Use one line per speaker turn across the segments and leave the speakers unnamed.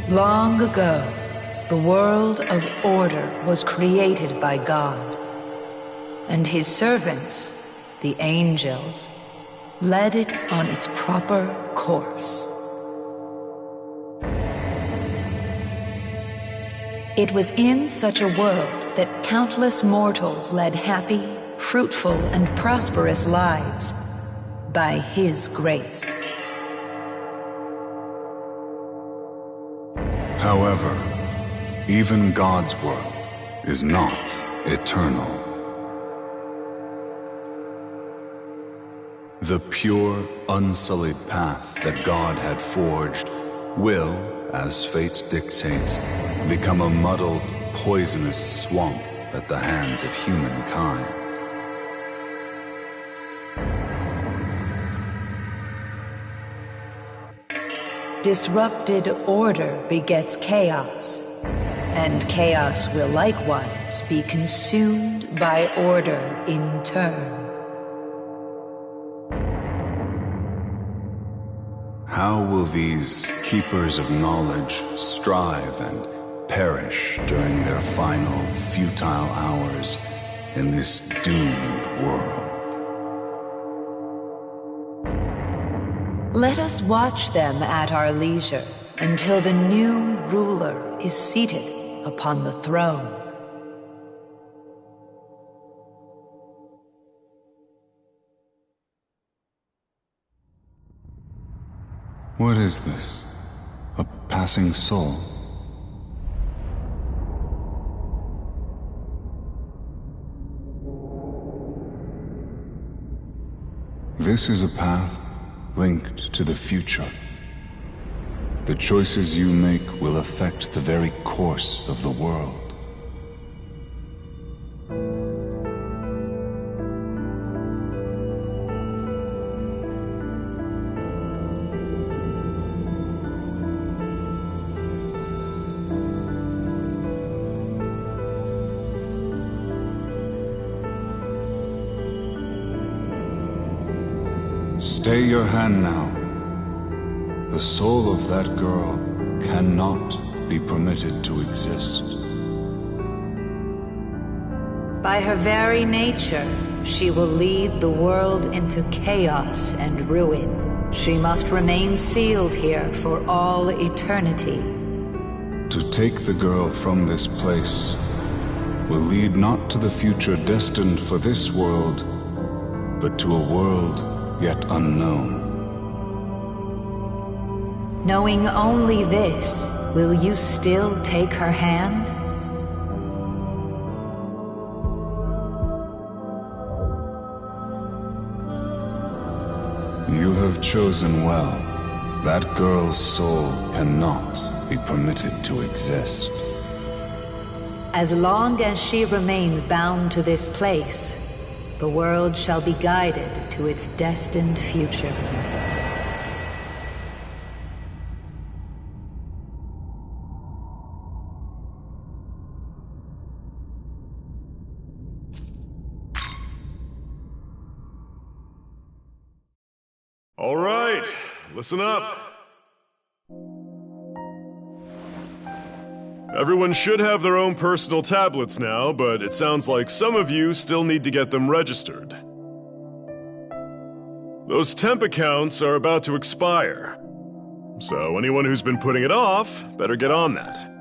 Long ago, the world of order was created by God, and his servants, the angels, led it on its proper course. It was in such a world that countless mortals led happy, fruitful, and prosperous lives by his grace.
However, even God's world is not eternal. The pure, unsullied path that God had forged will, as fate dictates, become a muddled, poisonous swamp at the hands of humankind.
Disrupted order begets chaos, and chaos will likewise be consumed by order in turn.
How will these keepers of knowledge strive and perish during their final, futile hours in this doomed world?
Let us watch them at our leisure until the new ruler is seated upon the throne.
What is this? A passing soul? This is a path linked to the future. The choices you make will affect the very course of the world. Stay your hand now. The soul of that girl cannot be permitted to exist.
By her very nature, she will lead the world into chaos and ruin. She must remain sealed here for all eternity.
To take the girl from this place will lead not to the future destined for this world, but to a world yet unknown.
Knowing only this, will you still take her hand?
You have chosen well. That girl's soul cannot be permitted to exist.
As long as she remains bound to this place, the world shall be guided to its destined future.
All right, listen up. Everyone should have their own personal tablets now, but it sounds like some of you still need to get them registered. Those temp accounts are about to expire, so anyone who's been putting it off better get on that.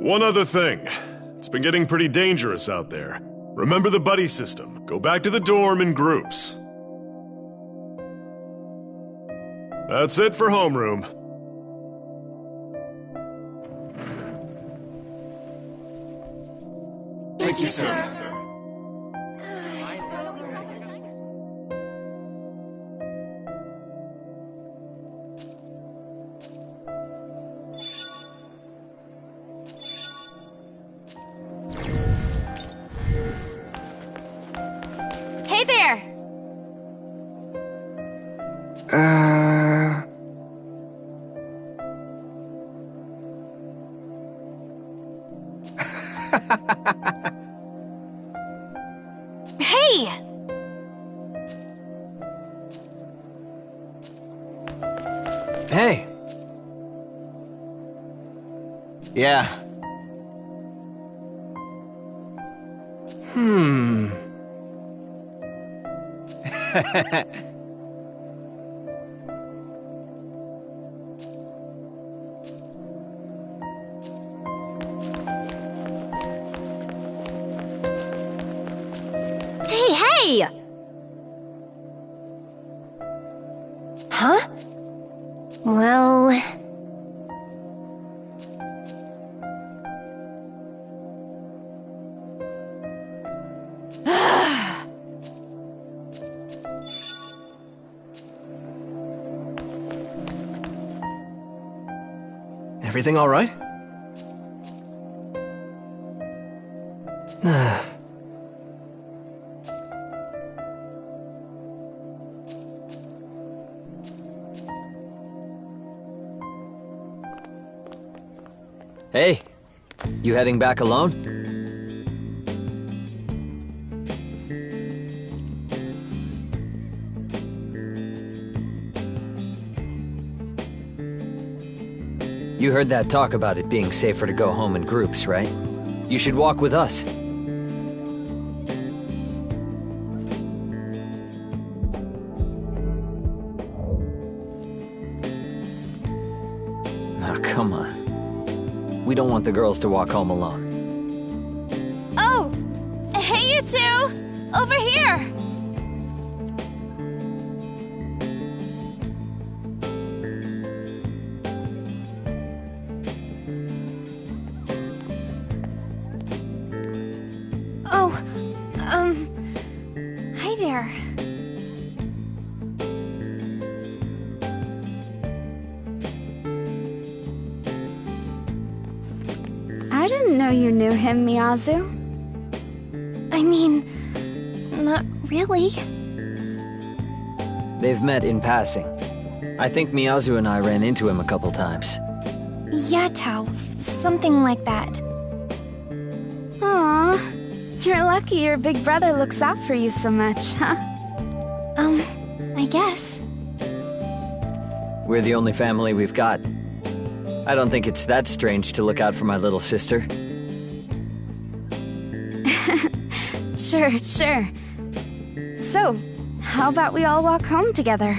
One other thing. It's been getting pretty dangerous out there. Remember the buddy system. Go back to the dorm in groups. That's it for homeroom.
Thank you, sir.
Hey there! Hey!
Hey! Yeah.
Hey! Huh? Well...
Everything all right?
Hey, you heading back alone? You heard that talk about it being safer to go home in groups, right? You should walk with us. Oh, come on. We don't want the girls to walk home alone.
Oh! Hey, you two! Over here! Oh, hi there.
I didn't know you knew him, Miyazu.
I mean, not really.
They've met in passing. I think Miyazu and I ran into him a couple times.
Yeah, Tao. Something like that.
Aw, you're lucky your big brother looks out for you so much, huh?
I guess.
We're the only family we've got. I don't think it's that strange to look out for my little sister.
Sure. So, how about we all walk home together?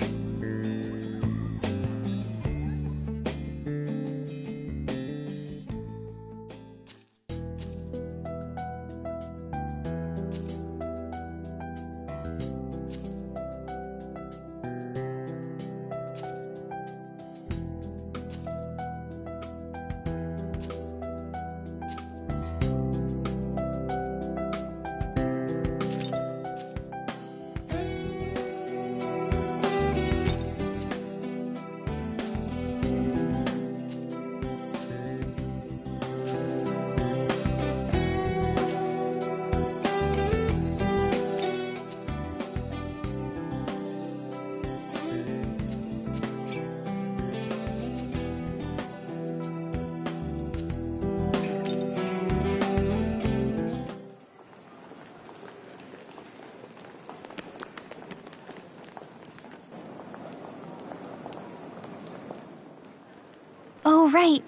Oh, right.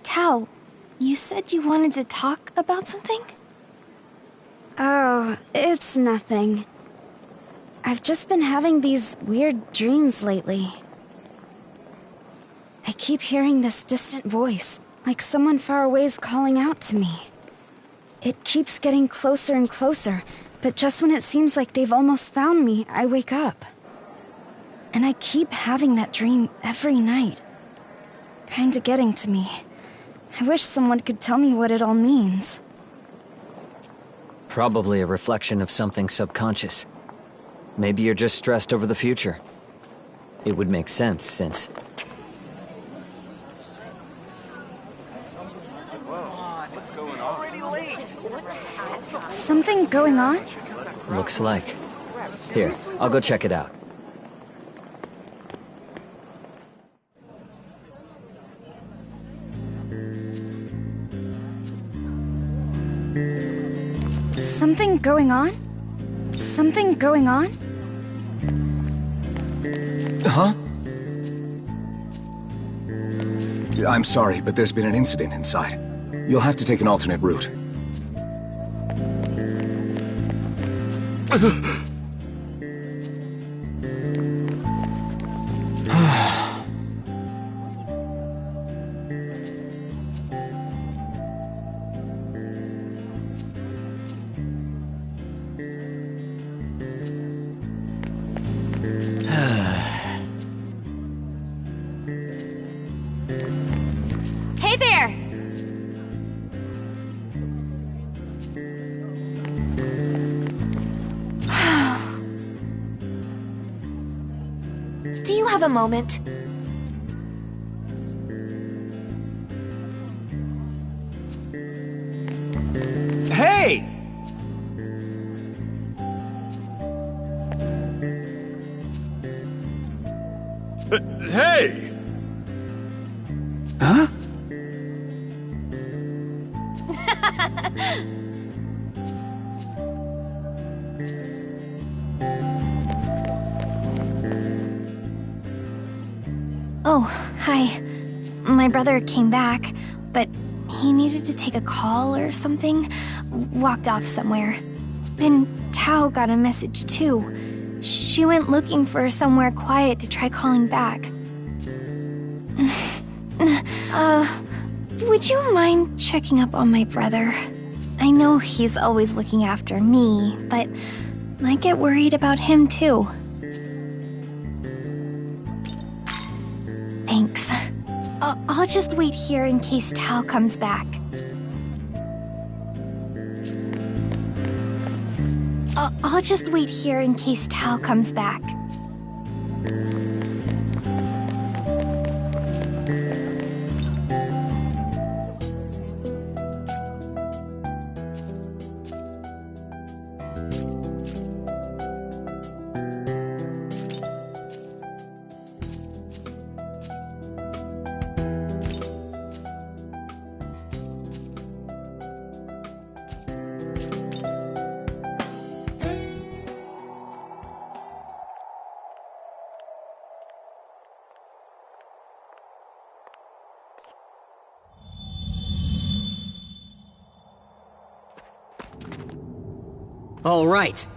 Tao, you said you wanted to talk about something?
Oh, it's nothing. I've just been having these weird dreams lately. I keep hearing this distant voice, Like someone far away is calling out to me. It keeps getting closer and closer, but just when it seems like they've almost found me, I wake up. And I keep having that dream every night. Kinda getting to me. I wish someone could tell me what it all means.
Probably a reflection of something subconscious. Maybe you're just stressed over the future. It would make sense since...
Something going on?
Looks like. Here, I'll go check it out.
Something going on? Something going on?
Huh? I'm sorry, but there's been an incident inside. You'll have to take an alternate route.
Hey there! Do you have a moment?
Hey!
Hey!
Huh?
Oh, hi. My brother came back, but he needed to take a call or something. Walked off somewhere. Then Tao got a message too. She went looking for somewhere quiet to try calling back. Would you mind checking up on my brother? I know he's always looking after me, but I get worried about him too. Thanks. I'll just wait here in case Tao comes back. I'll just wait here in case Tao comes back.
All right.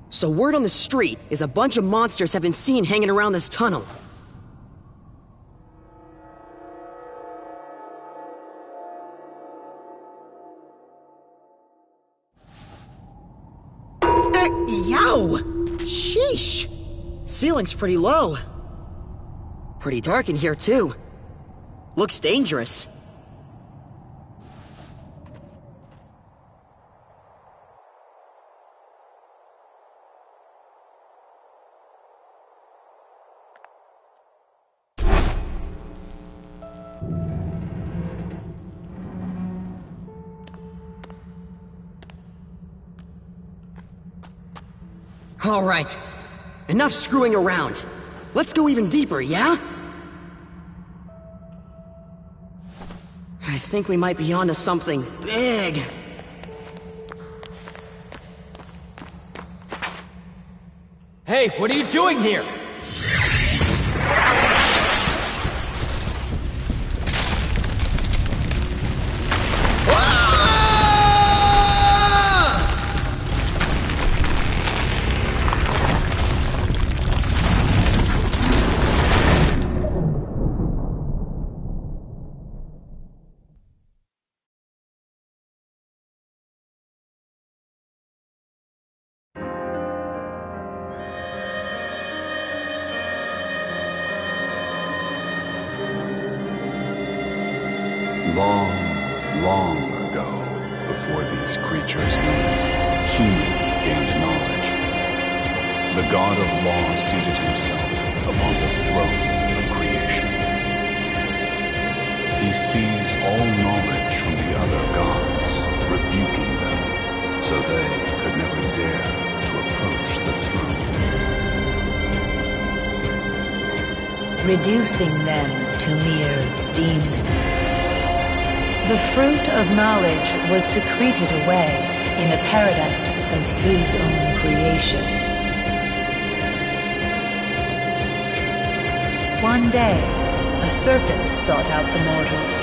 So word on the street is a bunch of monsters have been seen hanging around this tunnel. Yow! Sheesh! Ceiling's pretty low. Pretty dark in here, too. Looks dangerous. All right. Enough screwing around. Let's go even deeper, yeah? I think we might be onto something big.
Hey, what are you doing here?
Long, long ago, before these creatures known as humans gained knowledge, the God of Law seated himself upon the throne of creation. He seized all knowledge from the other gods, rebuking them, so they could never dare to approach the throne.
Reducing them to mere demons. The fruit of knowledge was secreted away in a paradise of his own creation. One day, a serpent sought out the mortals,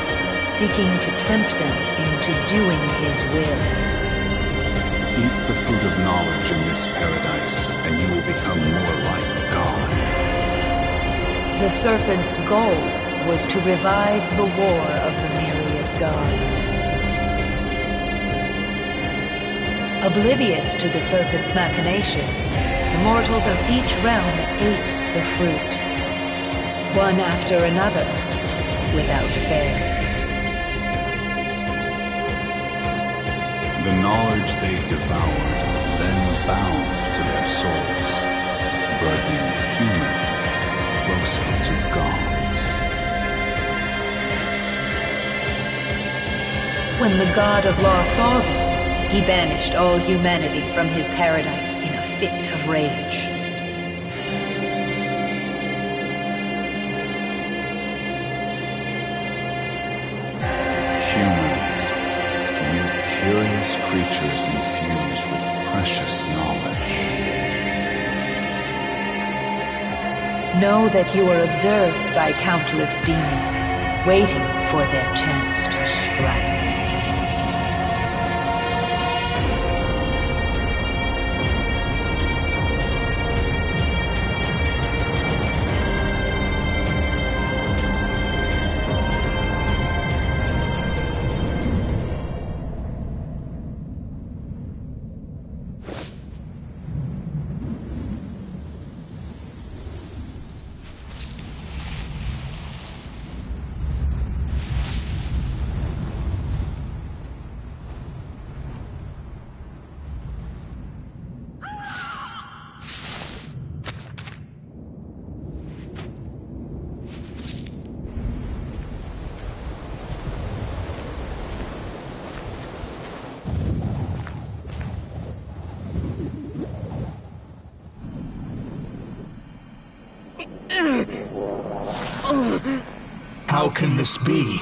seeking to tempt them into doing his will.
Eat the fruit of knowledge in this paradise, and you will become more like God.
The serpent's goal was to revive the war of the myriad gods. Oblivious to the serpent's machinations, the mortals of each realm ate the fruit, one after another, without fail.
The knowledge they devoured then bound to their souls, birthing humans closer to gods.
When the God of Law saw this, he banished all humanity from his paradise in a fit of rage.
Humans, you curious creatures infused with precious knowledge.
Know that you are observed by countless demons, waiting for their chance to strike.
How can this be?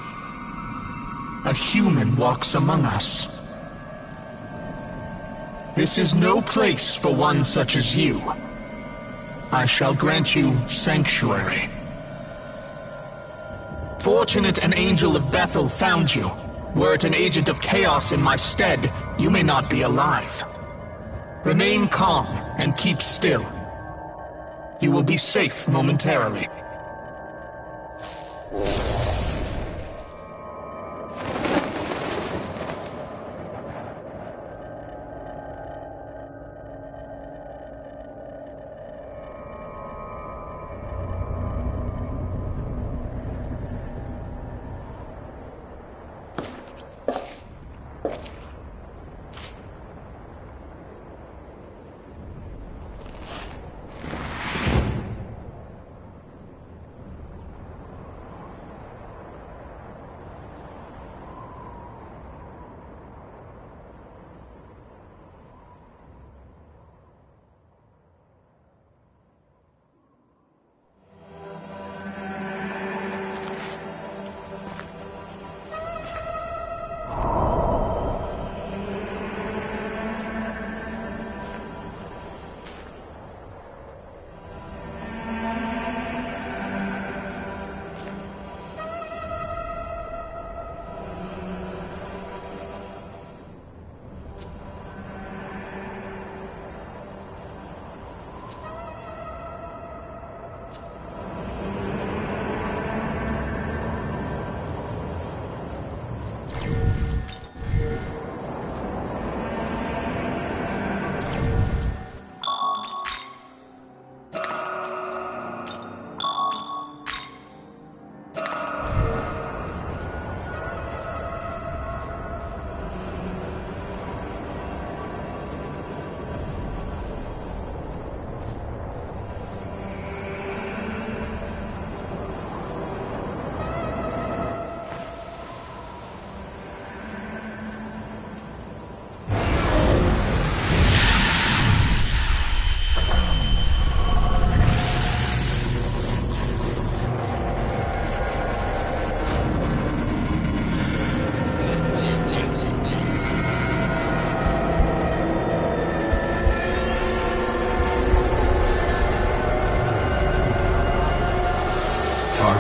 A human walks among us. This is no place for one such as you. I shall grant you sanctuary. Fortunate an angel of Bethel found you. Were it an agent of chaos in my stead, you may not be alive. Remain calm and keep still. You will be safe momentarily.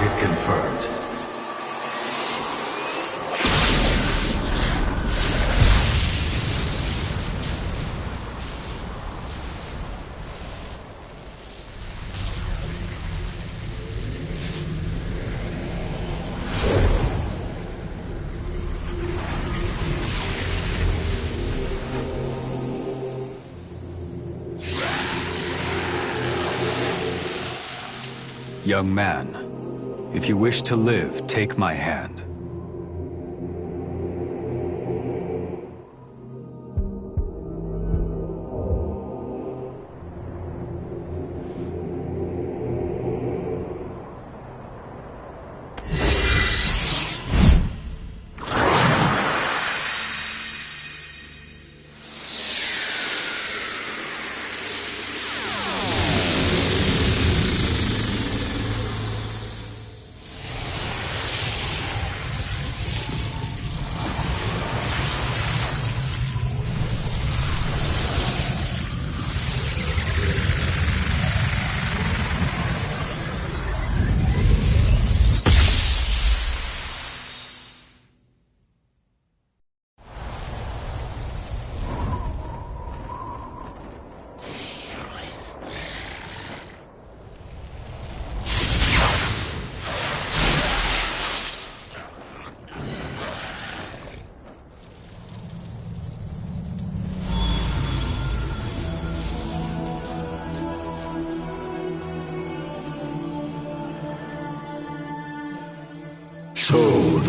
Target confirmed. Young man, if you wish to live, take my hand.
So,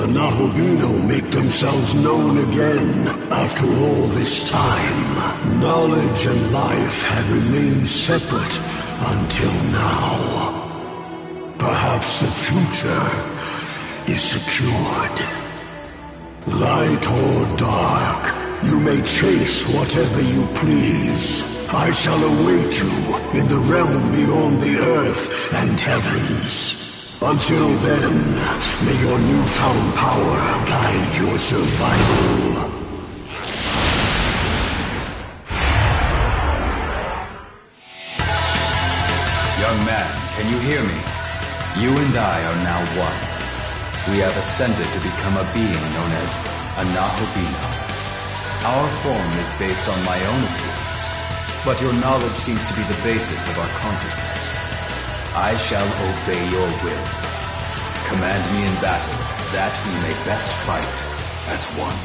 the Nahobino make themselves known again after all this time. Knowledge and life have remained separate until now. Perhaps the future is secured. Light or dark, you may chase whatever you please. I shall await you in the realm beyond the earth and heavens. Until then, may your newfound power guide your survival.
Young man, can you hear me? You and I are now one. We have ascended to become a being known as a Nahobino. Our form is based on my own appearance, but your knowledge seems to be the basis of our consciousness. I shall obey your will. Command me in battle, that we may best fight as one.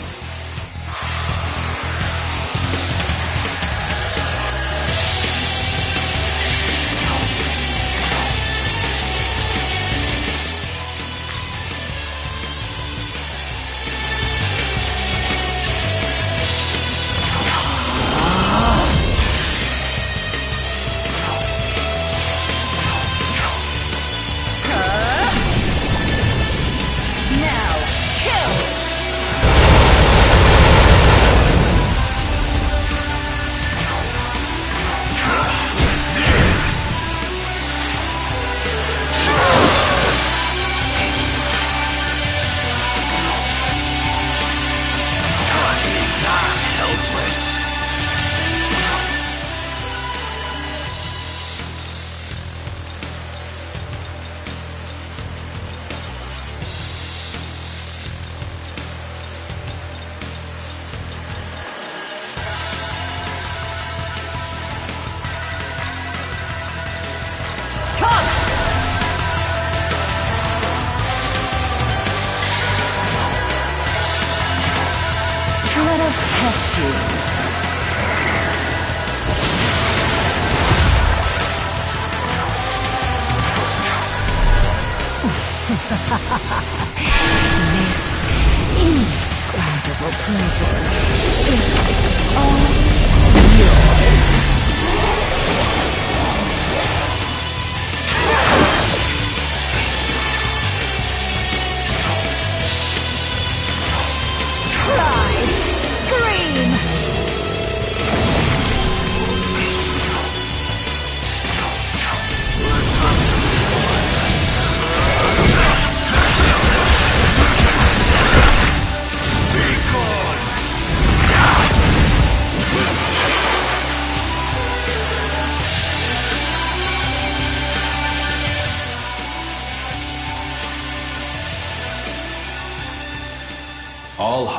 Let us test you. This indescribable pleasure, it's all yours.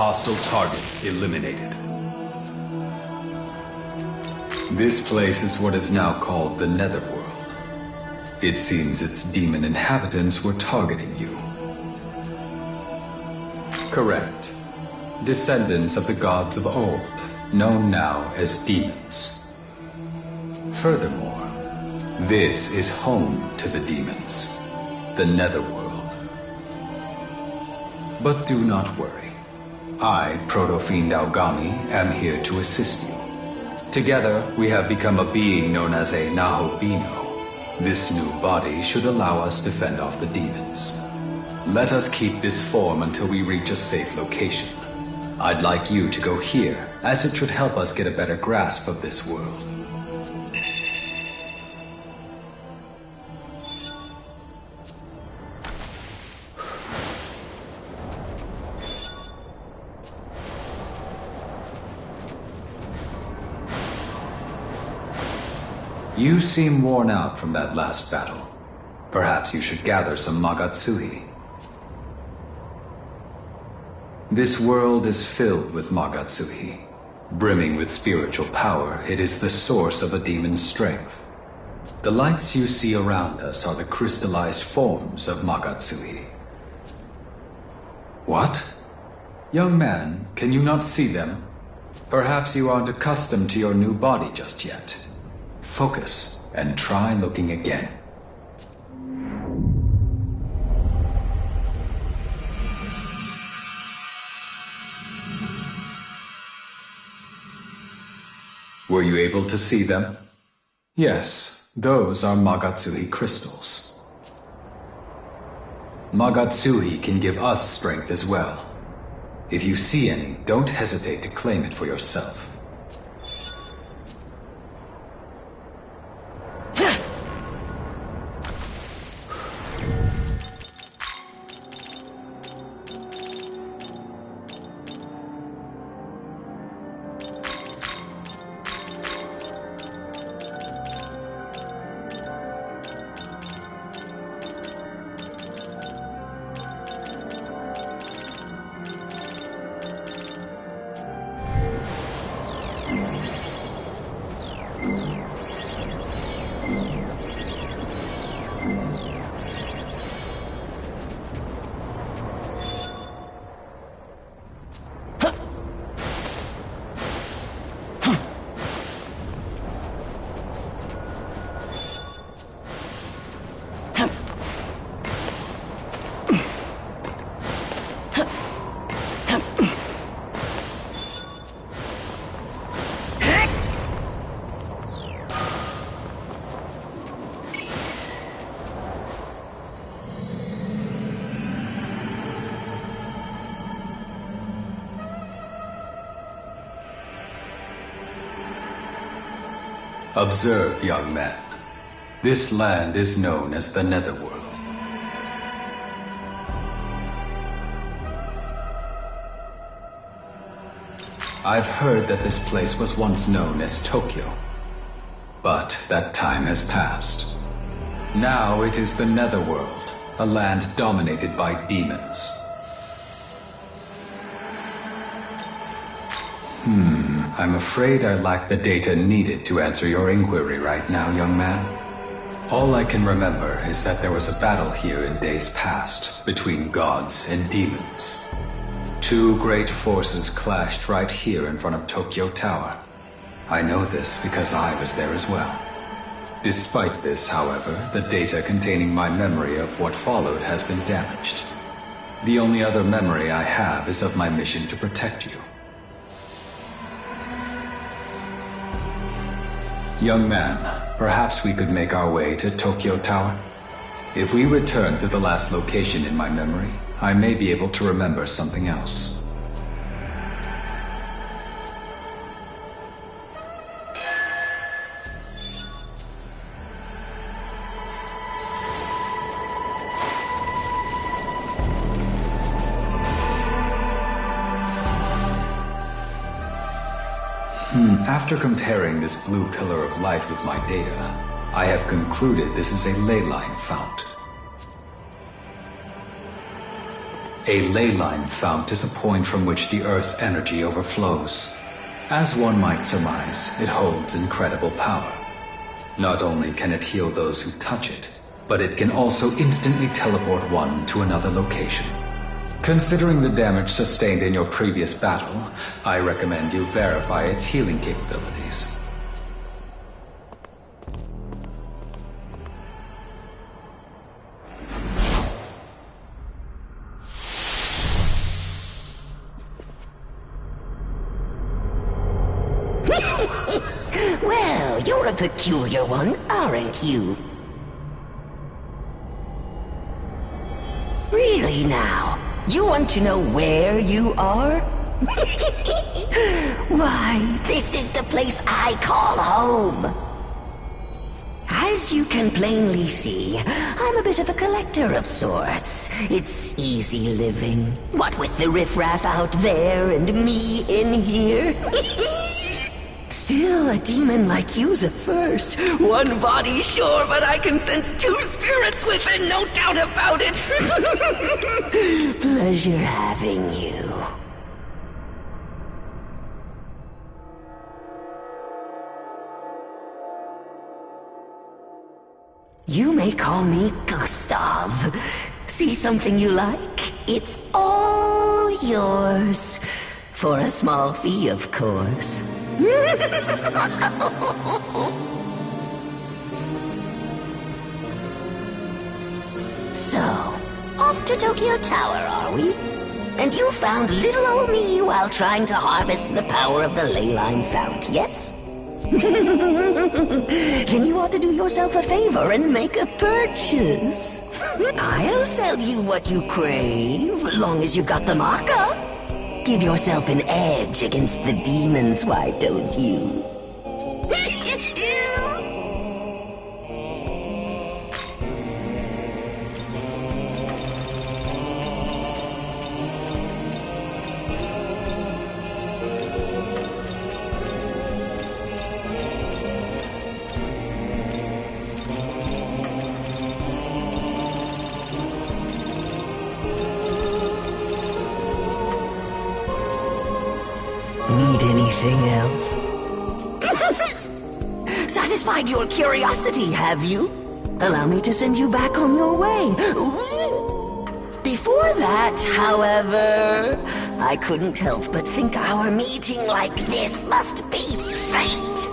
hostile targets eliminated. This place is what is now called the Netherworld. It seems its demon inhabitants were targeting you. Correct. Descendants of the gods of old, known now as demons. Furthermore, this is home to the demons, the Netherworld. But do not worry. I, Proto-Fiend Aogami, am here to assist you. Together, we have become a being known as a Nahobino. This new body should allow us to fend off the demons. Let us keep this form until we reach a safe location. I'd like you to go here, as it should help us get a better grasp of this world. You seem worn out from that last battle. Perhaps you should gather some Magatsuhi. This world is filled with Magatsuhi. Brimming with spiritual power, it is the source of a demon's strength. The lights you see around us are the crystallized forms of Magatsuhi. What? Young man, can you not see them? Perhaps you aren't accustomed to your new body just yet. Focus, and try looking again. Were you able to see them? Yes, those are Magatsuhi crystals. Magatsuhi can give us strength as well. If you see any, don't hesitate to claim it for yourself. Observe, young man. This land is known as the Netherworld. I've heard that this place was once known as Tokyo. But that time has passed. Now it is the Netherworld, a land dominated by demons. I'm afraid I lack the data needed to answer your inquiry right now, young man. All I can remember is that there was a battle here in days past between gods and demons. Two great forces clashed right here in front of Tokyo Tower. I know this because I was there as well. Despite this, however, the data containing my memory of what followed has been damaged. The only other memory I have is of my mission to protect you. Young man, perhaps we could make our way to Tokyo Tower? If we return to the last location in my memory, I may be able to remember something else. After comparing this blue pillar of light with my data, I have concluded this is a ley line fount. A ley line fount is a point from which the Earth's energy overflows. As one might surmise, it holds incredible power. Not only can it heal those who touch it, but it can also instantly teleport one to another location. Considering the damage sustained in your previous battle, I recommend you verify its healing capabilities.
Well, you're a peculiar one, aren't you? Really now? You want to know where you are? Why, this is the place I call home. As you can plainly see, I'm a bit of a collector of sorts. It's easy living. What with the riffraff out there and me in here. Still, a demon like you's a first. One body, sure, but I can sense two spirits within, no doubt about it. Pleasure having you. You may call me Gustav. See something you like? It's all yours. For a small fee, of course. So, off to Tokyo Tower, are we? And you found little old me while trying to harvest the power of the ley line fount, yes? Then you ought to do yourself a favor and make a purchase. I'll sell you what you crave, long as you've got the maca. Give yourself an edge against the demons, why don't you? Need anything else? Satisfied your curiosity, have you? Allow me to send you back on your way. Before that, however, I couldn't help but think our meeting like this must be fate.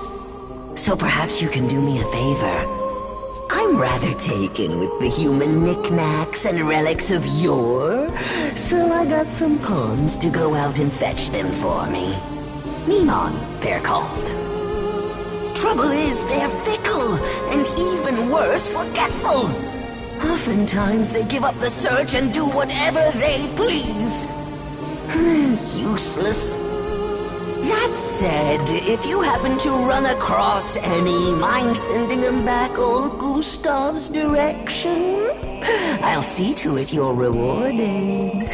So perhaps you can do me a favor. I'm rather taken with the human knickknacks and relics of yore, so I got some pawns to go out and fetch them for me. Mimon, they're called. Trouble is, they're fickle, and even worse, forgetful. Oftentimes they give up the search and do whatever they please. Useless. That said, if you happen to run across any, mind sending them back old Gustav's direction? I'll see to it you're rewarded.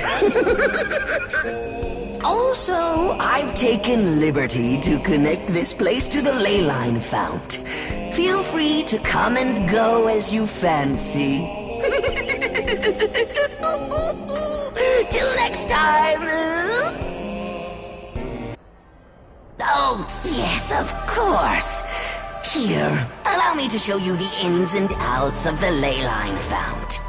Also, I've taken liberty to connect this place to the ley line fount. Feel free to come and go as you fancy. Till next time. Oh, yes, of course. Here, allow me to show you the ins and outs of the ley line fount.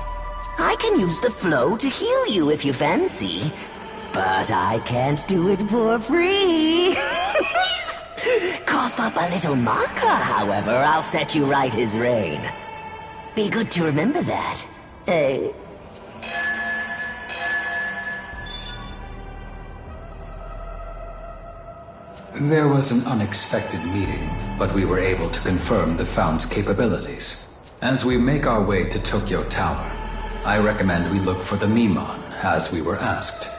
I can use the flow to heal you if you fancy, but I can't do it for free. Cough up a little maca, however, I'll set you right as rain. Be good to remember that, eh?
There was an unexpected meeting, but we were able to confirm the fount's capabilities. As we make our way to Tokyo Tower, I recommend we look for the Mimon, as we were asked.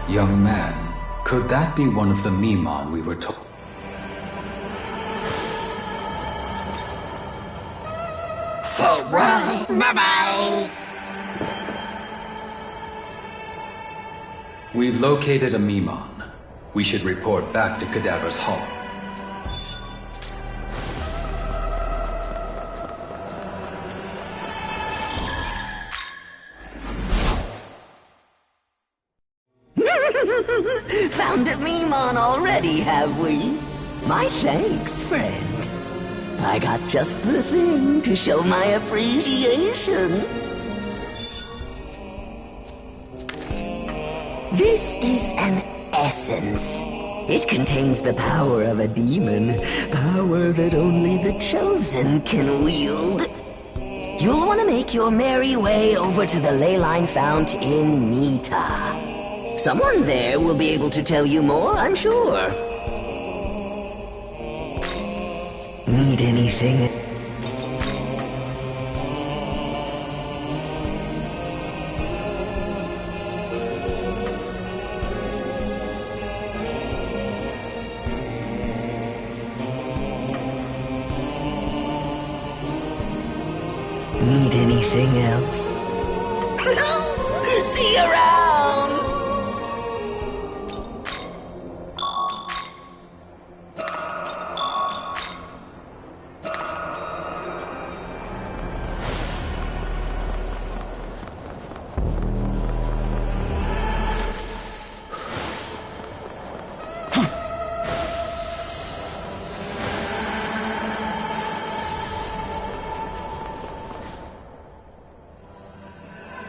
Young man, could that be one of the Mimon we were told?
So, bye-bye.
We've located a Mimon. We should report back to Cadaver's Hall.
Found a Mimon already, have we? My thanks, friend. I got just the thing to show my appreciation. This is an essence. It contains the power of a demon, power that only the chosen can wield. You'll want to make your merry way over to the leyline fount in Nita. Someone there will be able to tell you more, I'm sure. Need anything? Need anything else? See you around!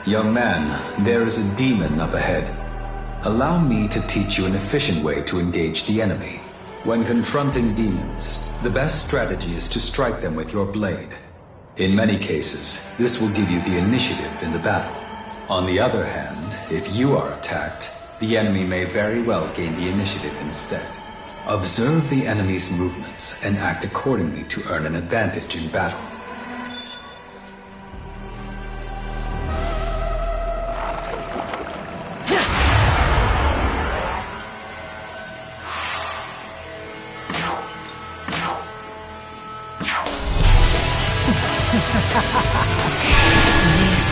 Young man, there is a demon up ahead. Allow me to teach you an efficient way to engage the enemy. When confronting demons, the best strategy is to strike them with your blade. In many cases, this will give you the initiative in the battle. On the other hand, if you are attacked, the enemy may very well gain the initiative instead. Observe the enemy's movements and act accordingly to earn an advantage in battle.
This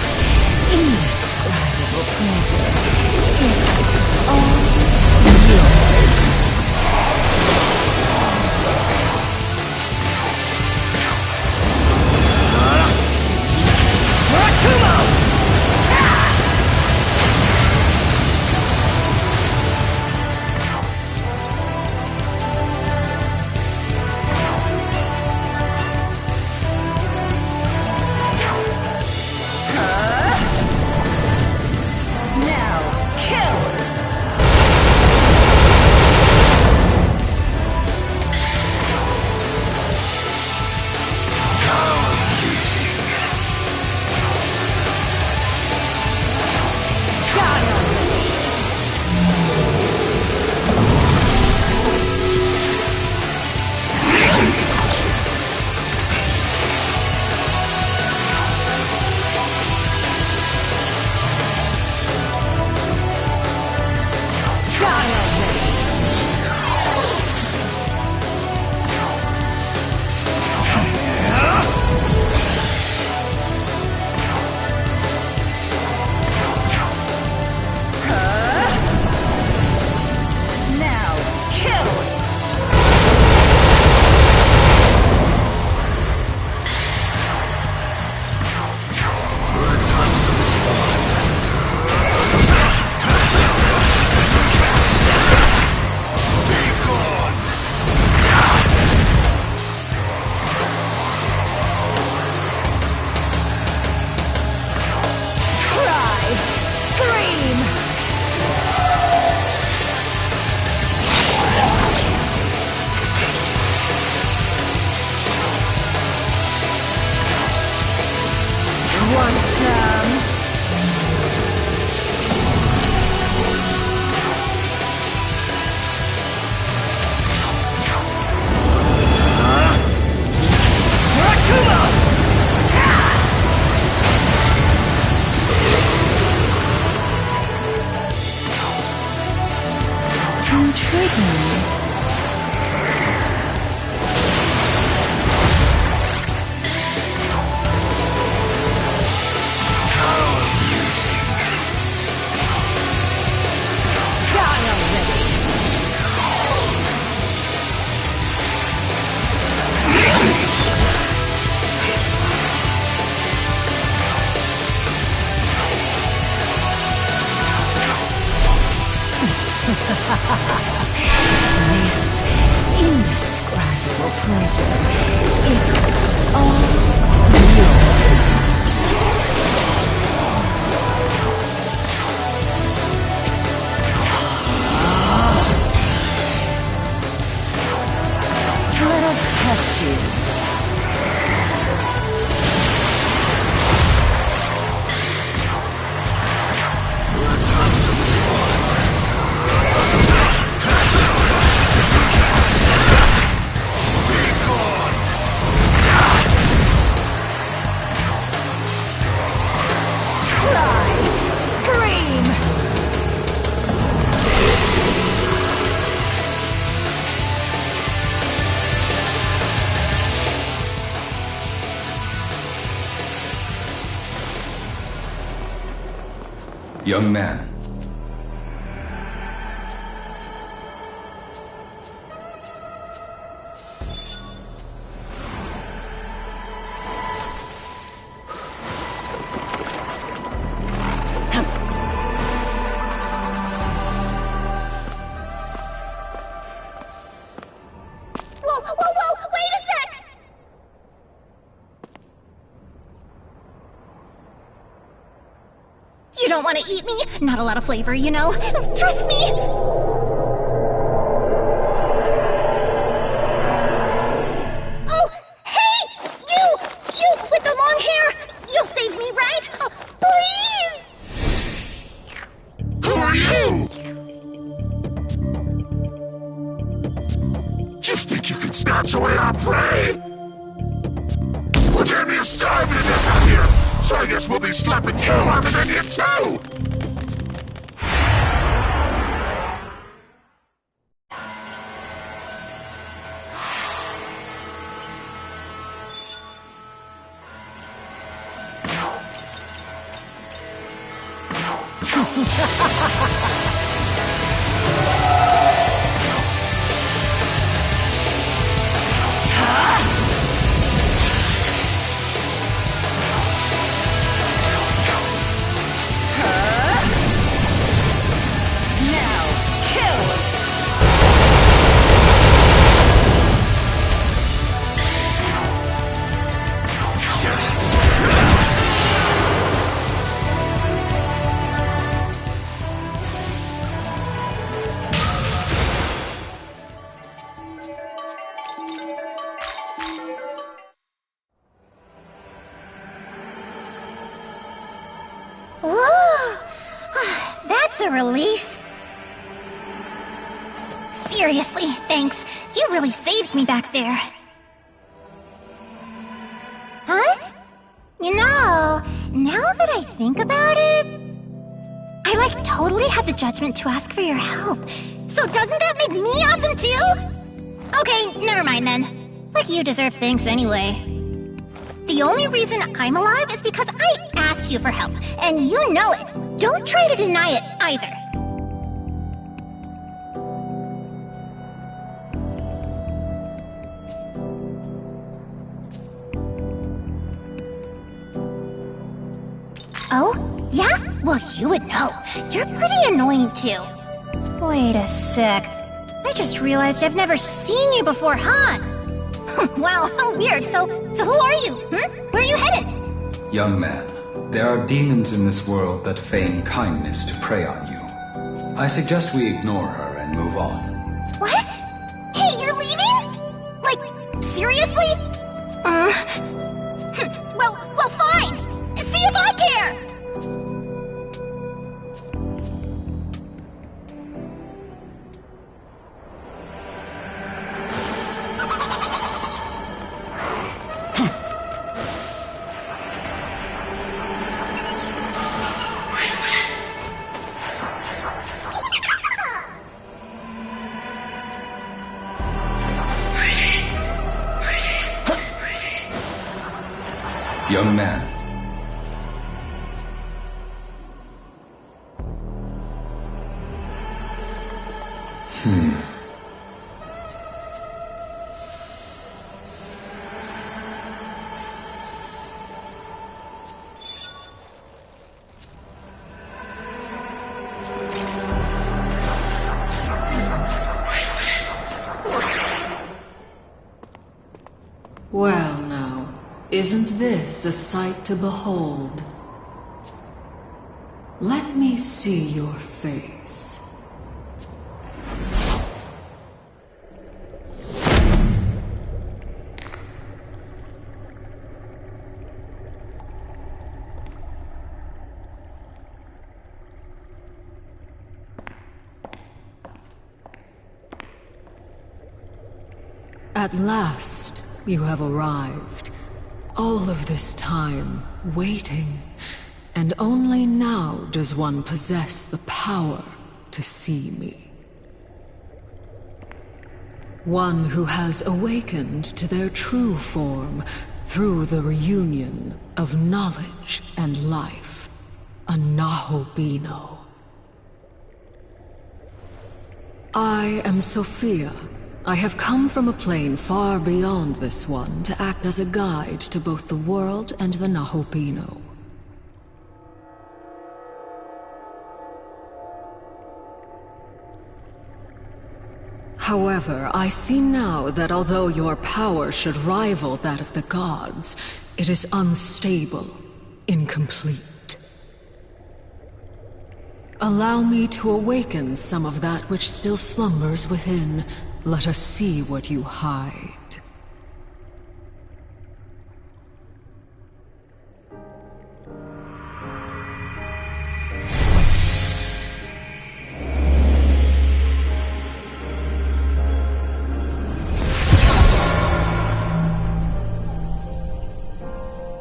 indescribable pleasure, it's all yours.
Now, kill!
pleasure. It's all yours. Let us test you.
Let's have some fun. Be gone.
Cry! Scream!
Young man.
Whoa, wait a sec! You don't want to eat me? Not a lot of flavor, you know? Trust me! Oh, hey! You with the long hair! You'll save me, right? Oh, please!
Who are you? You think you can snatch away our prey? Well, damn, you're starving to death out here! So I guess we'll be slapping you on the menu too!
Whoa! That's a relief. Seriously, thanks. You really saved me back there. Huh? You know, now that I think about it, I totally had the judgment to ask for your help. So doesn't that make me awesome too? Okay, never mind then. You deserve thanks anyway. The only reason I'm alive is because I asked you for help, and you know it. Don't try to deny it either. Oh? Yeah? Well, you would know. You're pretty annoying too. Wait a sec. I just realized I've never seen you before, huh? Wow, how weird. So who are you? Where are you headed?
Young man, there are demons in this world that feign kindness to prey on you. I suggest we ignore her and move on.
What? Hey, you're leaving? Seriously? Well, fine. See if I care.
Young man.
Well now, isn't this a sight to behold? Let me see your face. At last, you have arrived. All of this time, waiting. And only now does one possess the power to see me. One who has awakened to their true form through the reunion of knowledge and life. A Nahobino. I am Sophia. I have come from a plane far beyond this one to act as a guide to both the world and the Nahobino. However, I see now that although your power should rival that of the gods, it is unstable, incomplete. Allow me to awaken some of that which still slumbers within. Let us see what you hide.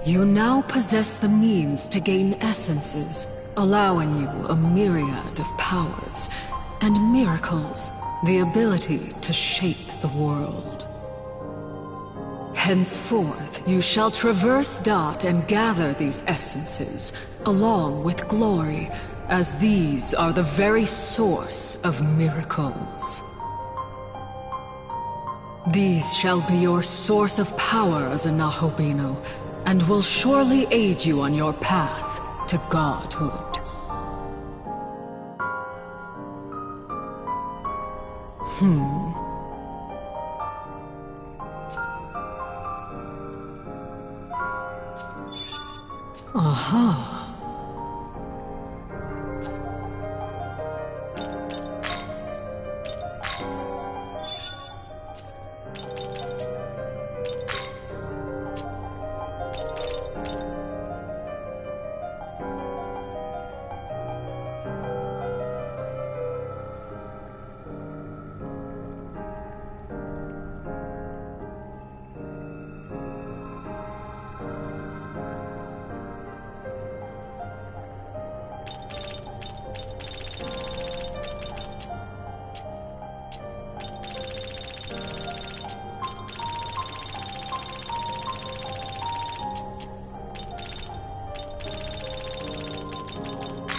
You now possess the means to gain essences, allowing you a myriad of powers and miracles. The ability to shape the world. Henceforth, you shall traverse Dot and gather these essences, along with glory, as these are the very source of miracles. These shall be your source of power as a Nahobino, and will surely aid you on your path to godhood. Aha.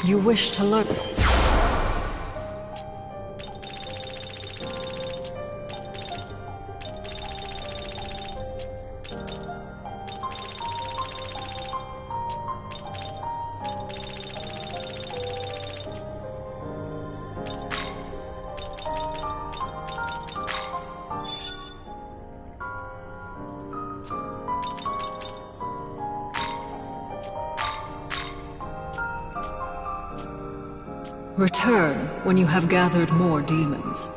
You wish to learn... Return when you have gathered more demons.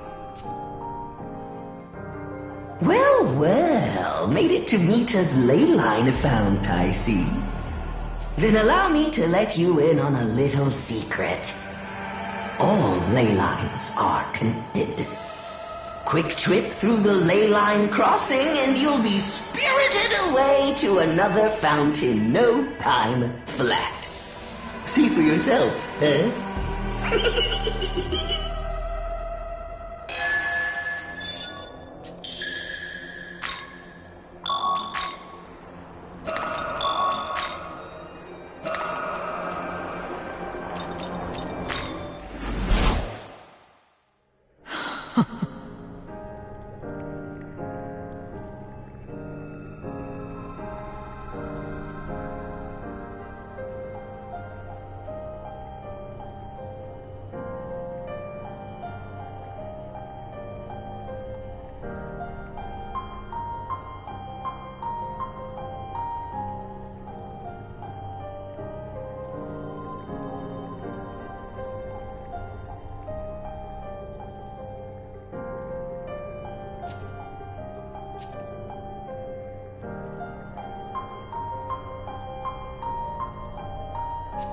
Well, well, made it to Mita's ley line fount, I see. Then allow me to let you in on a little secret. All ley lines are connected. Quick trip through the ley line crossing and you'll be spirited away to another fount in no time flat. See for yourself, eh?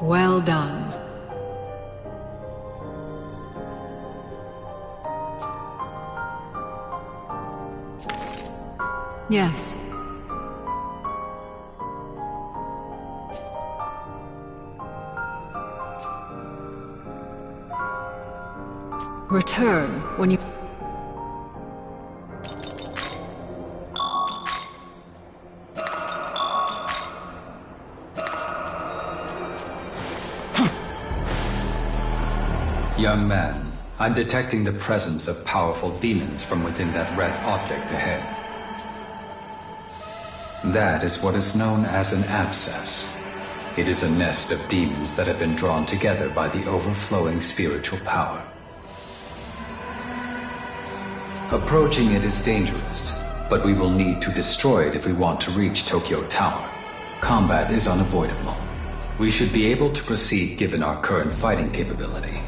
Well done. Yes. Return when you...
Young man, I'm detecting the presence of powerful demons from within that red object ahead. That is what is known as an abscess. It is a nest of demons that have been drawn together by the overflowing spiritual power. Approaching it is dangerous, but we will need to destroy it if we want to reach Tokyo Tower. Combat is unavoidable. We should be able to proceed given our current fighting capability.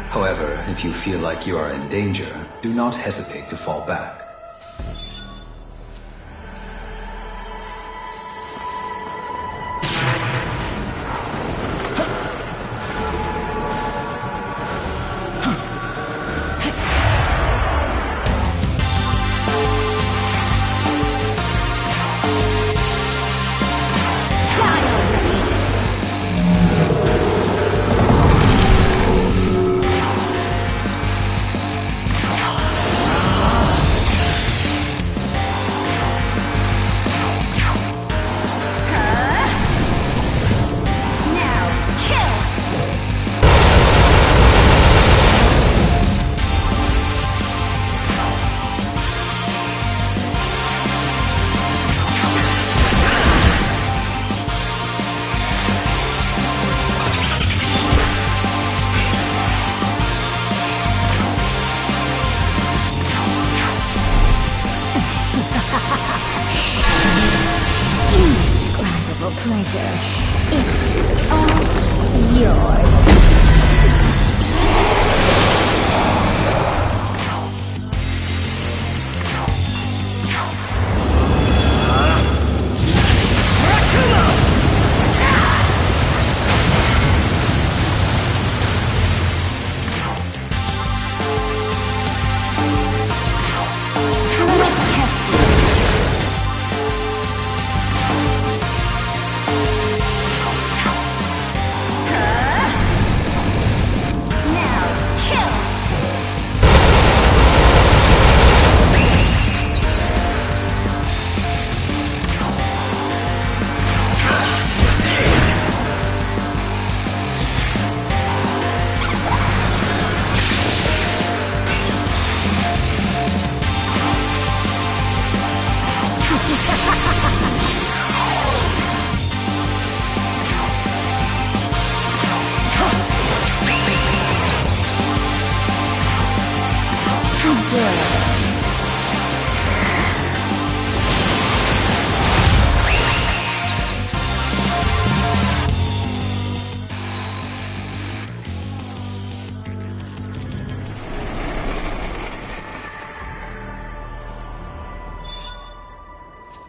However, if you feel like you are in danger, do not hesitate to fall back.
Indescribable pleasure. It's all yours.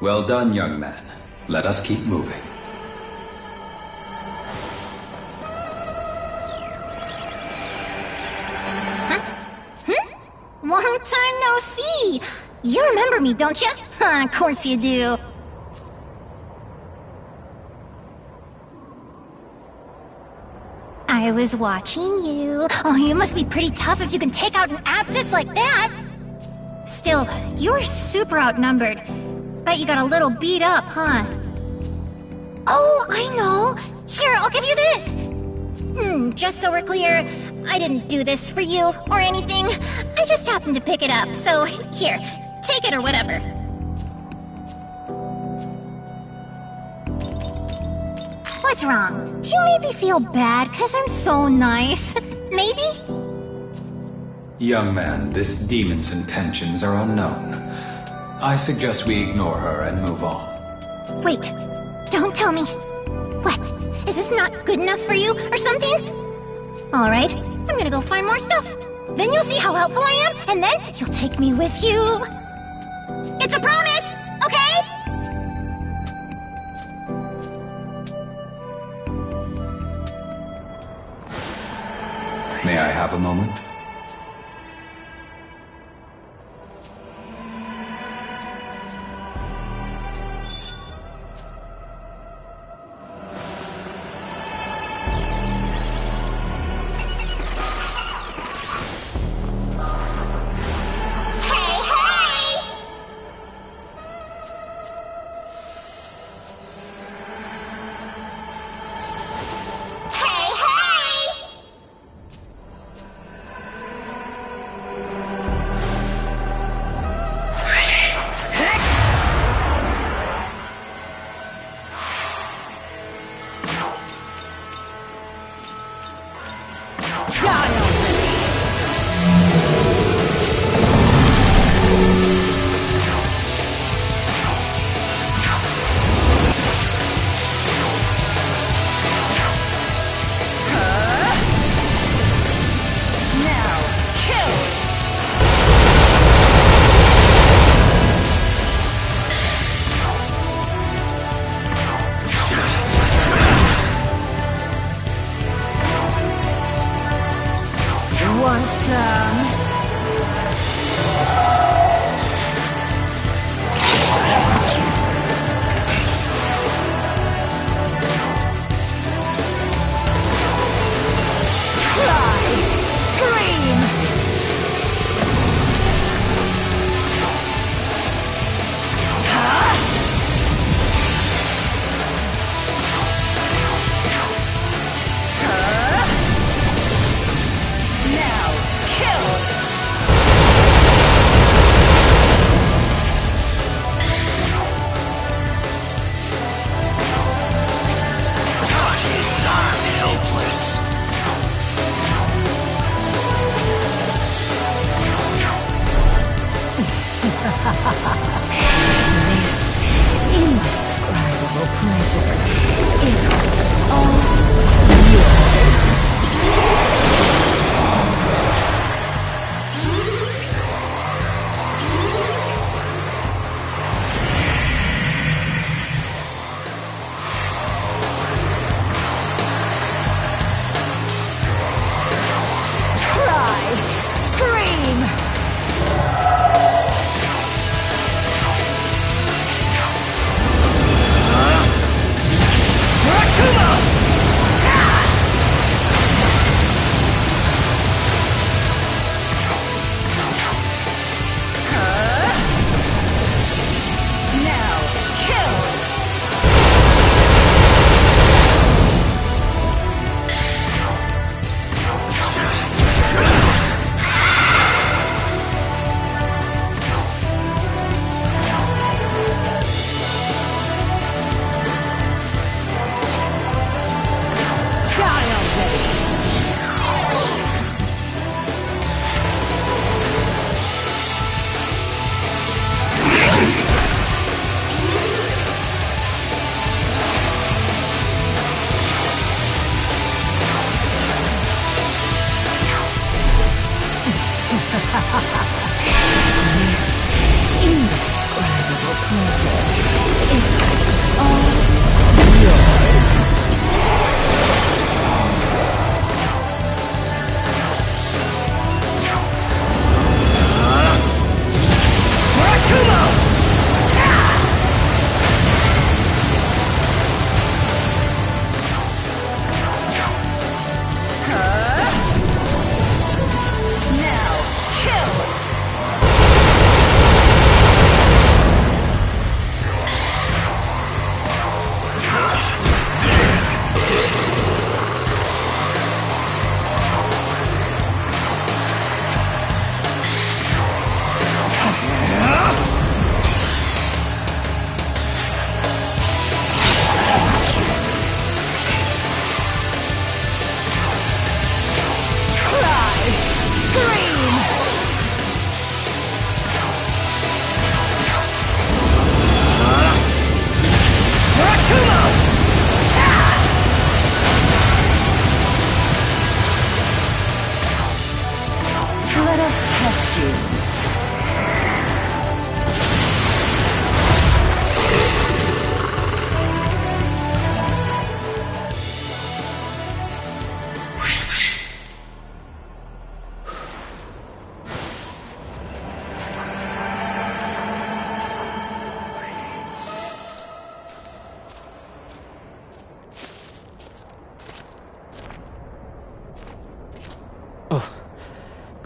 Well done, young man. Let us keep moving.
Long time no see! You remember me, don't you? Of course you do. I was watching you. Oh, you must be pretty tough if you can take out an abscess like that. Still, you're super outnumbered. Bet you got a little beat up, huh? Oh, I know! Here, I'll give you this! Just so we're clear, I didn't do this for you or anything. I just happened to pick it up, so here, take it or whatever. What's wrong? Do you maybe feel bad because I'm so nice? Maybe?
Young man, this demon's intentions are unknown. I suggest we ignore her and move on.
Wait, don't tell me. What? Is this not good enough for you or something? Alright, I'm gonna go find more stuff. Then you'll see how helpful I am, and then you'll take me with you. It's a promise, okay?
have a moment?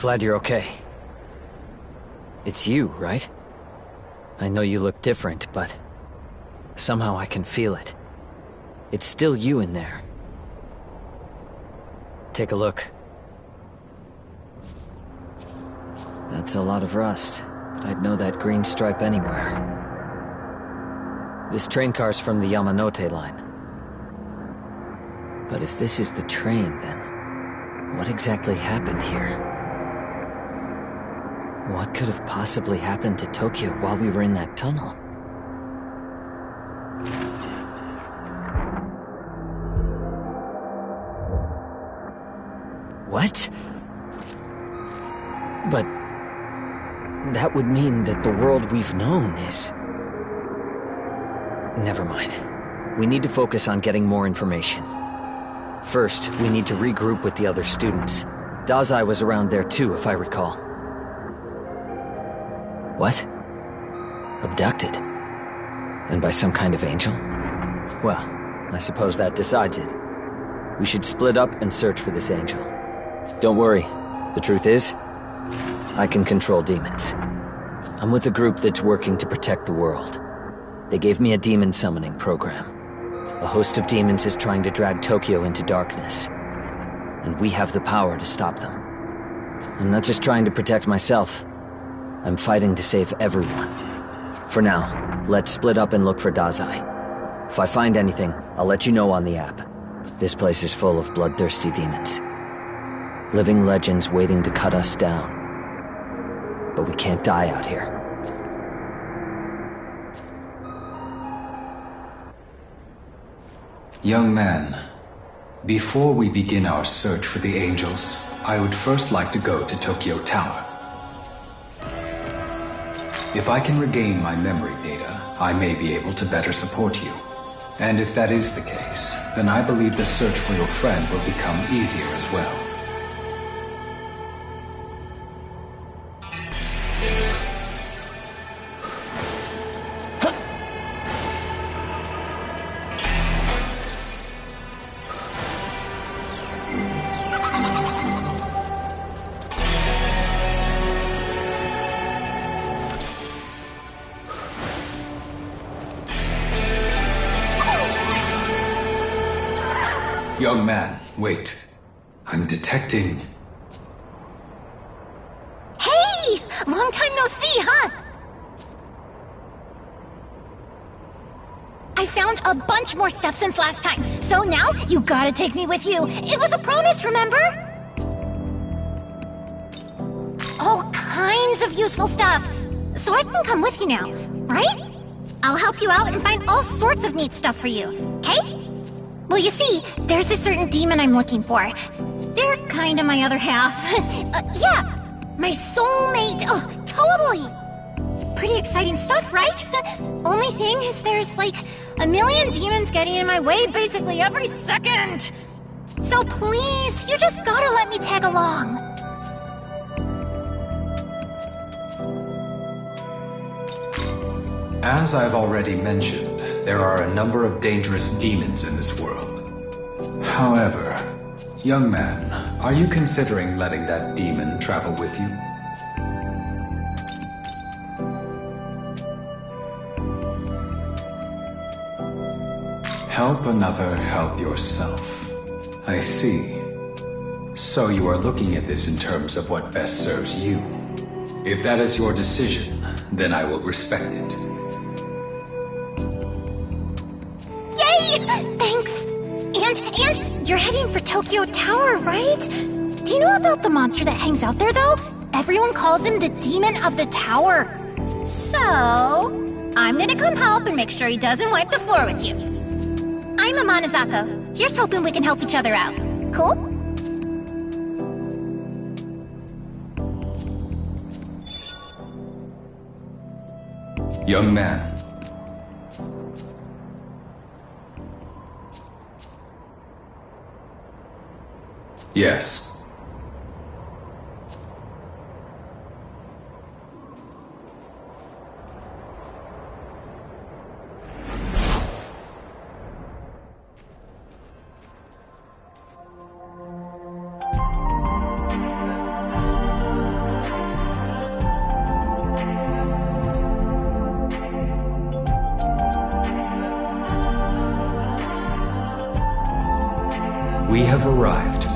Glad you're okay. It's you, right? I know you look different, but somehow I can feel it. It's still you in there. Take a look. That's a lot of rust, but I'd know that green stripe anywhere. This train car's from the Yamanote line. But if this is the train, then what exactly happened here? What could have possibly happened to Tokyo while we were in that tunnel? What? But that would mean that the world we've known is... Never mind. We need to focus on getting more information. First, we need to regroup with the other students. Dazai was around there too, if I recall. What? Abducted? And by some kind of angel? Well, I suppose that decides it. We should split up and search for this angel. Don't worry. The truth is, I can control demons. I'm with a group that's working to protect the world. They gave me a demon summoning program. A host of demons is trying to drag Tokyo into darkness. And we have the power to stop them. I'm not just trying to protect myself. I'm fighting to save everyone. For now, let's split up and look for Dazai. If I find anything, I'll let you know on the app. This place is full of bloodthirsty demons. Living legends waiting to cut us down. But we can't die out here.
Young man, before we begin our search for the angels, I would first like to go to Tokyo Tower. If I can regain my memory data, I may be able to better support you. And if that is the case, then I believe the search for your friend will become easier as well. Young man, wait. I'm detecting...
Hey! Long time no see, huh? I found a bunch more stuff since last time, so now you gotta take me with you. It was a promise, remember? All kinds of useful stuff. So I can come with you now, right? I'll help you out and find all sorts of neat stuff for you, okay? Well, you see, there's this certain demon I'm looking for. They're kind of my other half. Yeah, my soulmate. Oh, totally. Pretty exciting stuff, right? Only thing is there's like a million demons getting in my way basically every second. So please, you just gotta let me tag along.
As I've already mentioned, there are a number of dangerous demons in this world. However, young man, are you considering letting that demon travel with you? Help another, help yourself. I see. So you are looking at this in terms of what best serves you. If that is your decision, then I will respect it.
Thanks! And you're heading for Tokyo Tower, right? Do you know about the monster that hangs out there, though? Everyone calls him the Demon of the Tower. So, I'm gonna come help and make sure he doesn't wipe the floor with you. I'm Amanazako. Here's hoping we can help each other out. Cool?
Young man. Yes. We have arrived.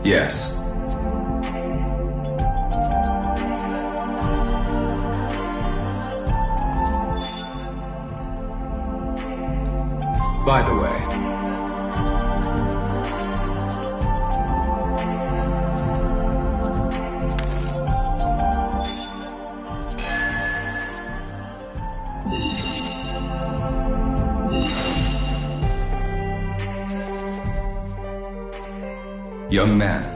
Yes. By the way, young man.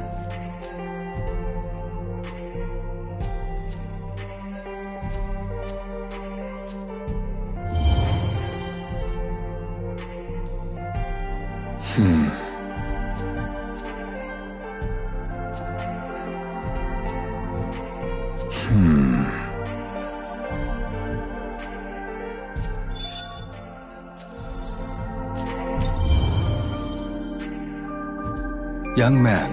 Young man.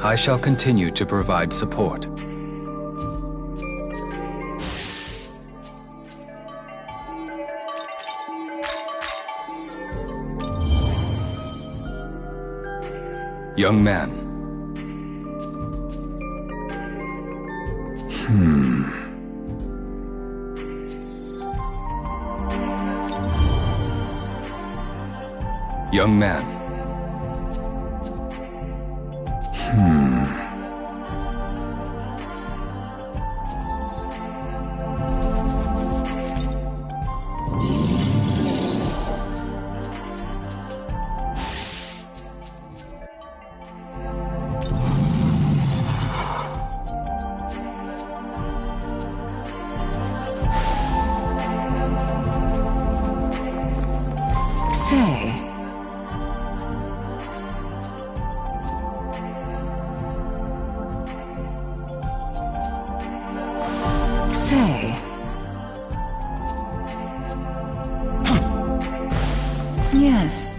I shall continue to provide support. Young man. Young man.
Say. Say. Yes.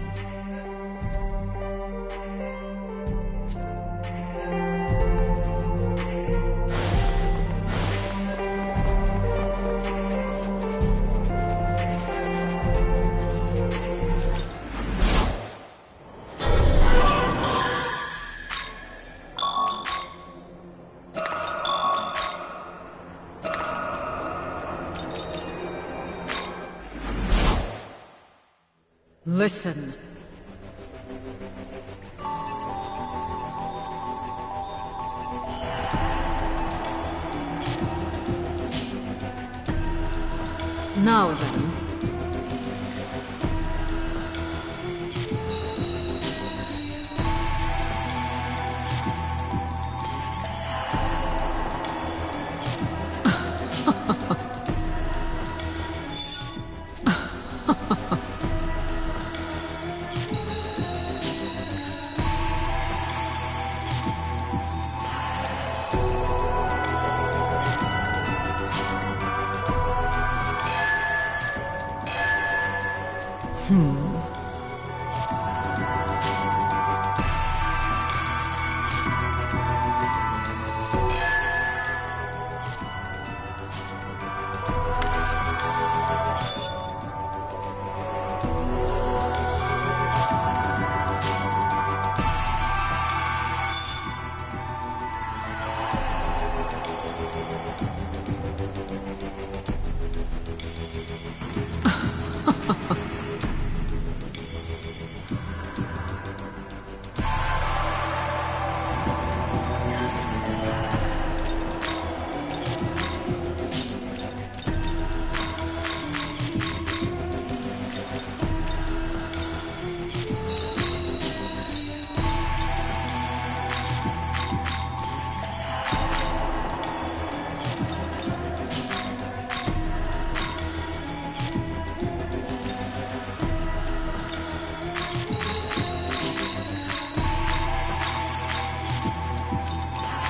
Listen. Now then.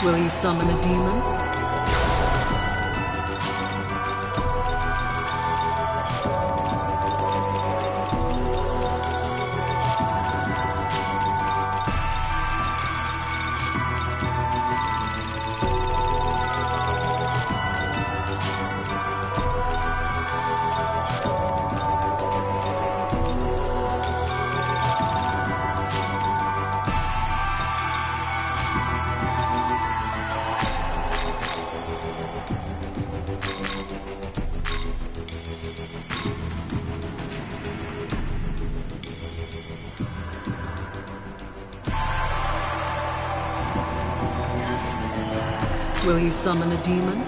Will you summon a demon? Will you summon a demon?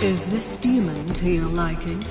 Is this demon to your liking?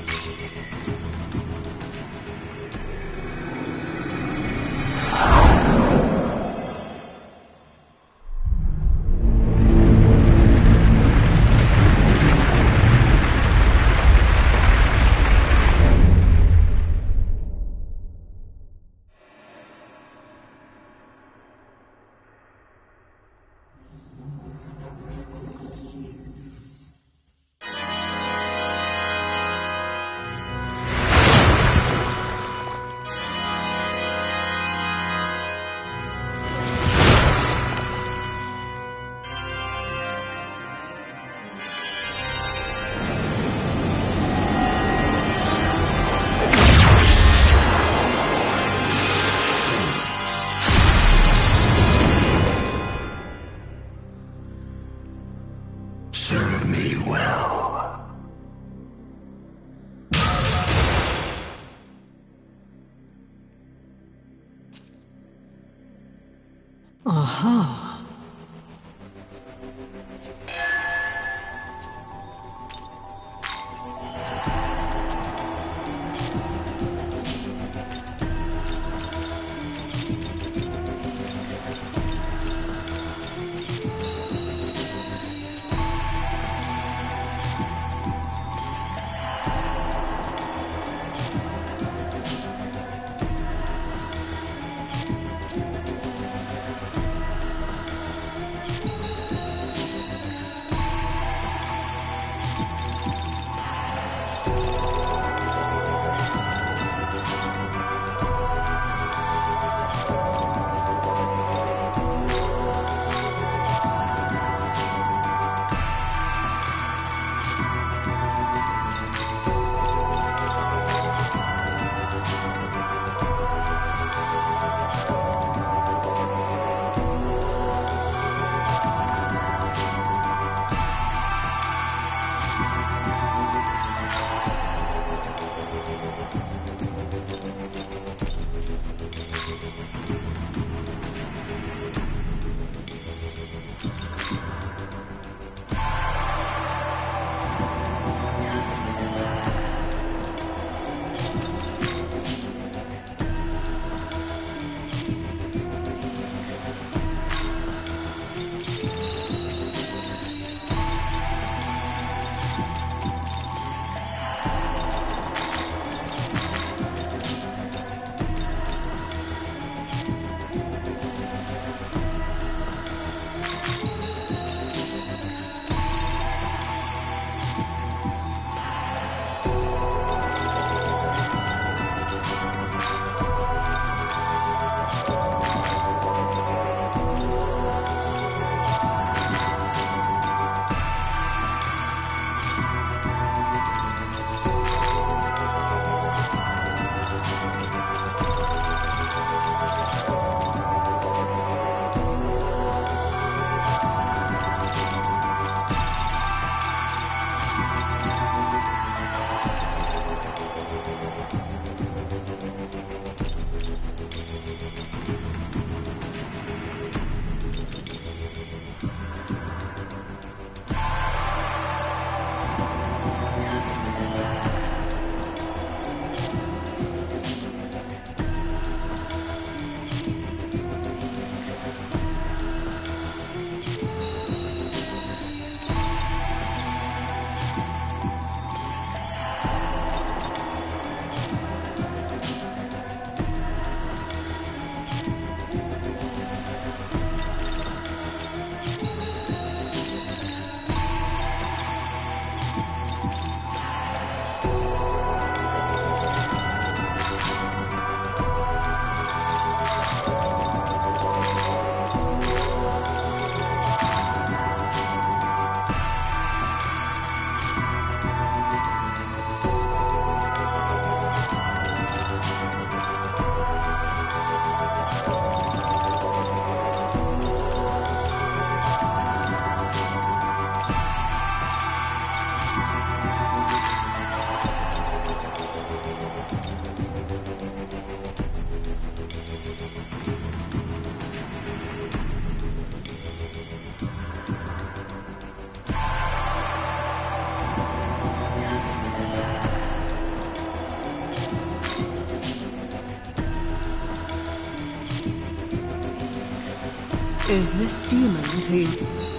Is this demon the...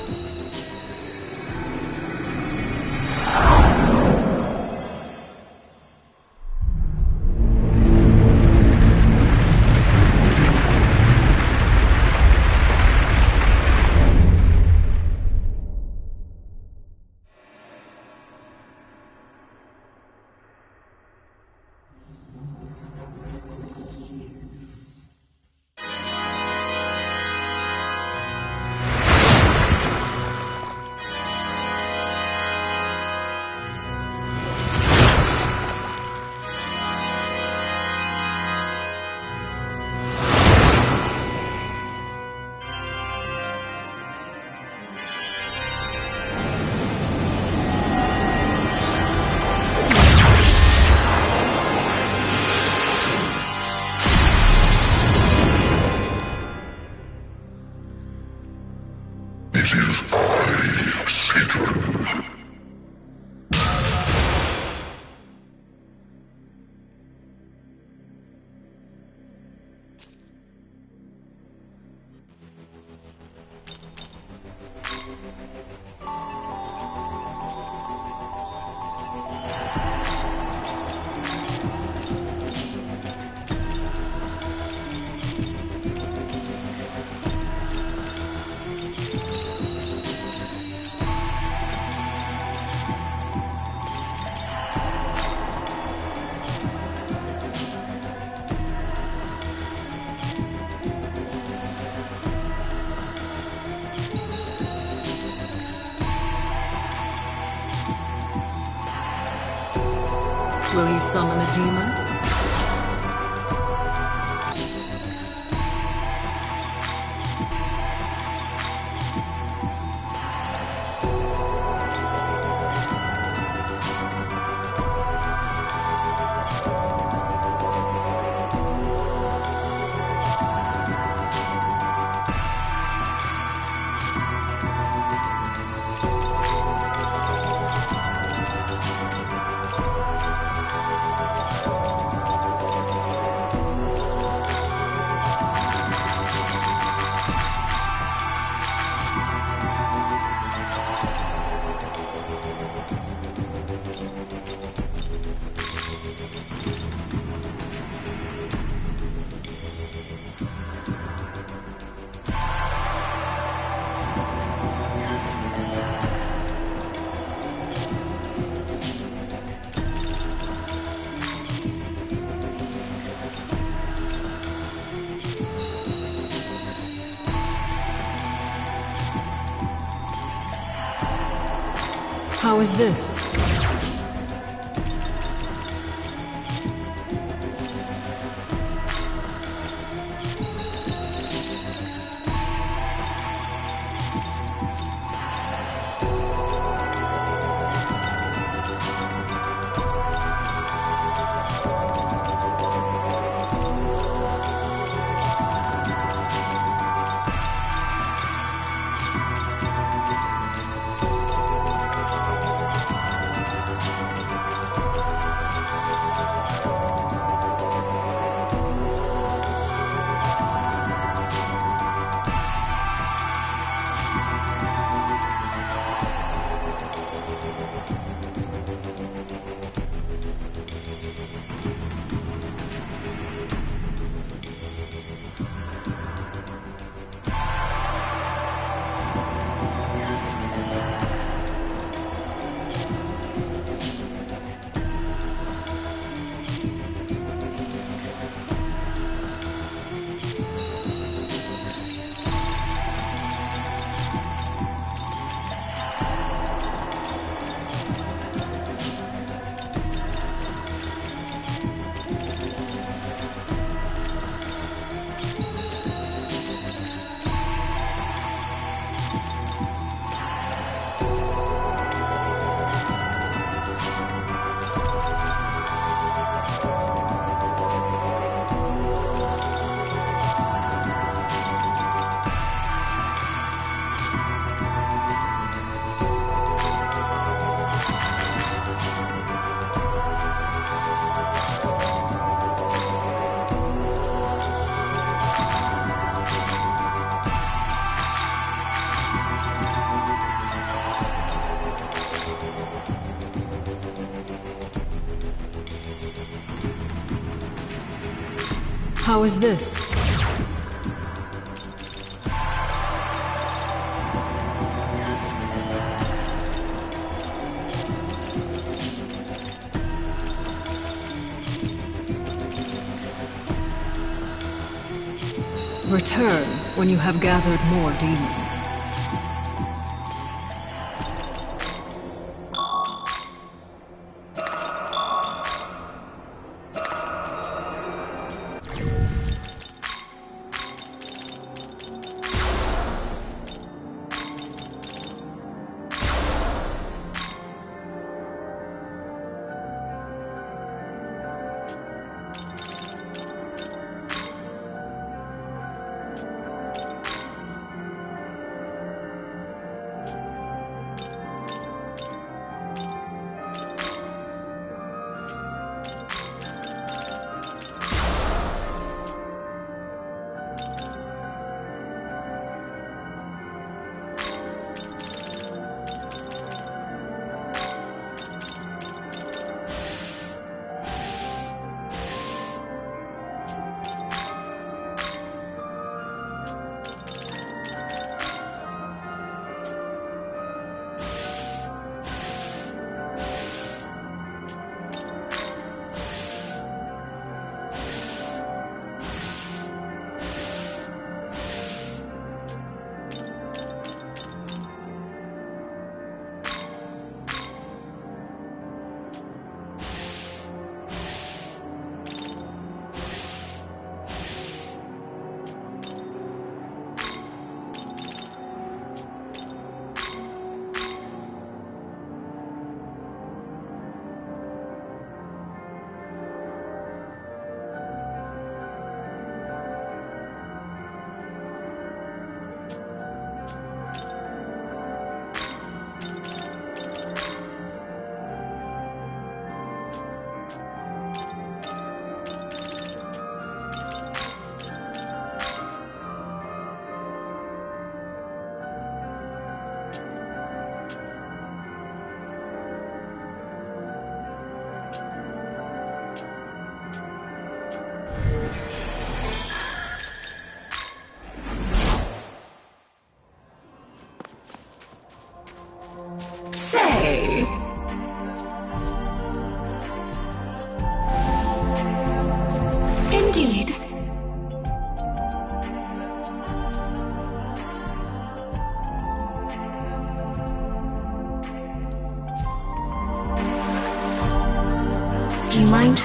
Will you summon a demon? How is this? How is this? Return when you have gathered more demons.
Say!
Indeed.
Do you mind?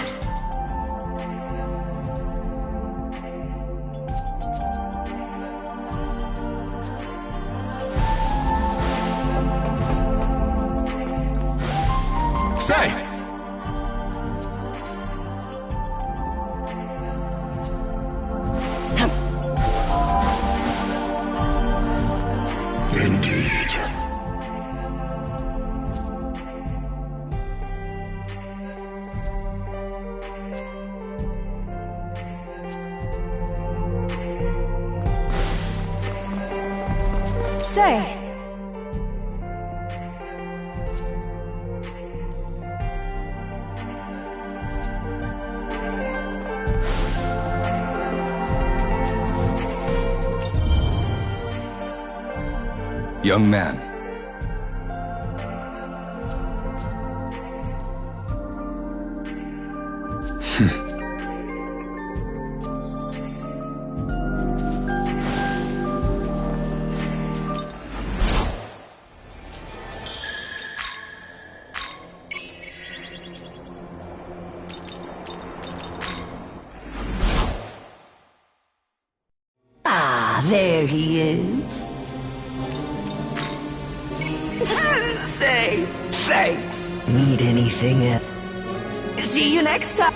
Say!
Indeed.
Say!
Young man.
Ah, there he is. Say, thanks. Need anything else? See you next time.